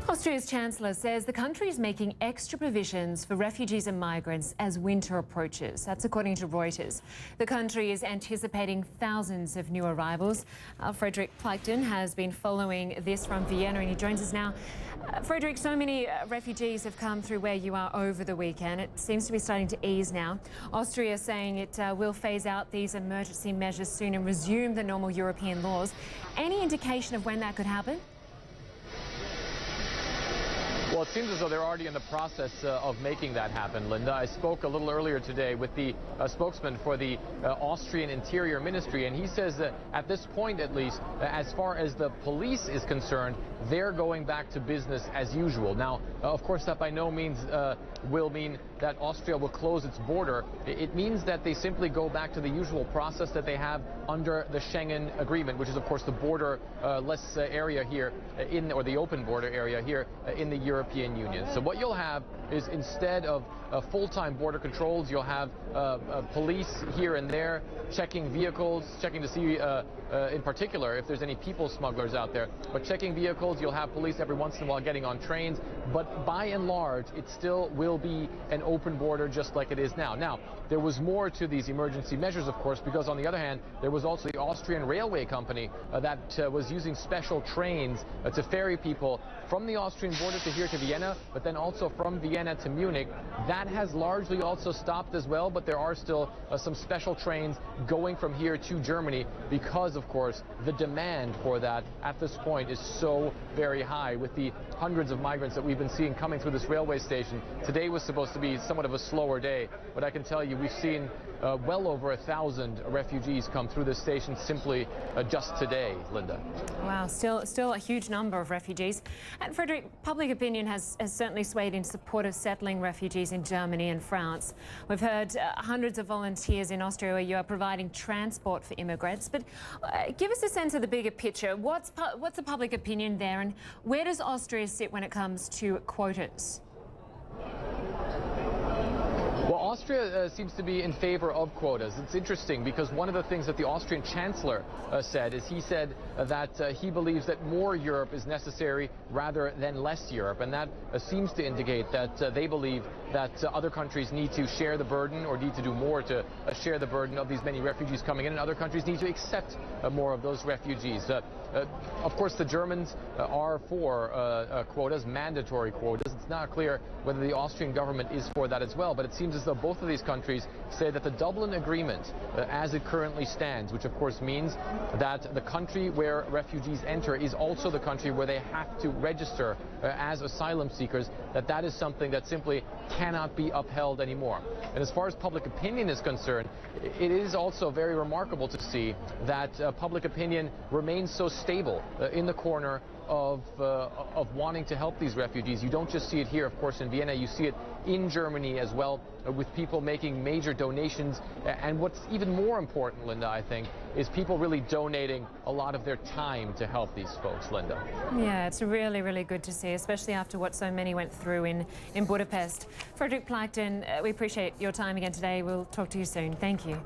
Austria's Chancellor says the country is making extra provisions for refugees and migrants as winter approaches. That's according to Reuters. The country is anticipating thousands of new arrivals. Pleitgen has been following this from Vienna and he joins us now. Frederick, so many refugees have come through where you are over the weekend. It seems to be starting to ease now. Austria saying it will phase out these emergency measures soon and resume the normal European laws. Any indication of when that could happen? Well, it seems as though they're already in the process of making that happen, Linda. I spoke a little earlier today with the spokesman for the Austrian Interior Ministry, and he says that at this point, at least, as far as the police is concerned, they're going back to business as usual. Now, of course, that by no means will mean that Austria will close its border. It means that they simply go back to the usual process that they have under the Schengen Agreement, which is, of course, the border-less area here, or the open border area here in the European Union. So what you'll have is, instead of full-time border controls, you'll have police here and there checking vehicles, checking to see in particular if there's any people smugglers out there. But checking vehicles, you'll have police every once in a while getting on trains. But by and large, it still will be an open border just like it is now. Now, there was more to these emergency measures, of course, because on the other hand, there was also the Austrian railway company that was using special trains to ferry people from the Austrian border to here to Vienna, but then also from Vienna to Munich. That has largely also stopped as well, but there are still some special trains going from here to Germany because, of course, the demand for that at this point is so very high. With the hundreds of migrants that we've been seeing coming through this railway station, today was supposed to be somewhat of a slower day, but I can tell you we've seen well over 1,000 refugees come through this station simply just today, Linda. Wow, still a huge number of refugees. And Frederick, public opinion has certainly swayed in support of settling refugees in Germany and France. We've heard hundreds of volunteers in Austria where you are providing transport for immigrants. But give us a sense of the bigger picture. What's the public opinion there, and where does Austria sit when it comes to quotas? Well, Austria seems to be in favor of quotas. It's interesting because one of the things that the Austrian Chancellor said is he said that he believes that more Europe is necessary rather than less Europe. And that seems to indicate that they believe that other countries need to share the burden or need to do more to share the burden of these many refugees coming in, and other countries need to accept more of those refugees. Of course, the Germans are for quotas, mandatory quotas. It's not clear whether the Austrian government is for that as well, but it seems as though both of these countries say that the Dublin Agreement, as it currently stands, which of course means that the country where refugees enter is also the country where they have to register as asylum seekers, that is something that simply cannot be upheld anymore. And as far as public opinion is concerned, it is also very remarkable to see that public opinion remains so stable in the corner of wanting to help these refugees. You don't just see it here, of course, in Vienna. You see it in Germany as well, with people making major donations. And what's even more important, Linda, I think, is people really donating a lot of their time to help these folks, Linda. Yeah, it's really, really good to see, especially after what so many went through in Budapest. Frederick Pleitgen, we appreciate your time again today. We'll talk to you soon. Thank you.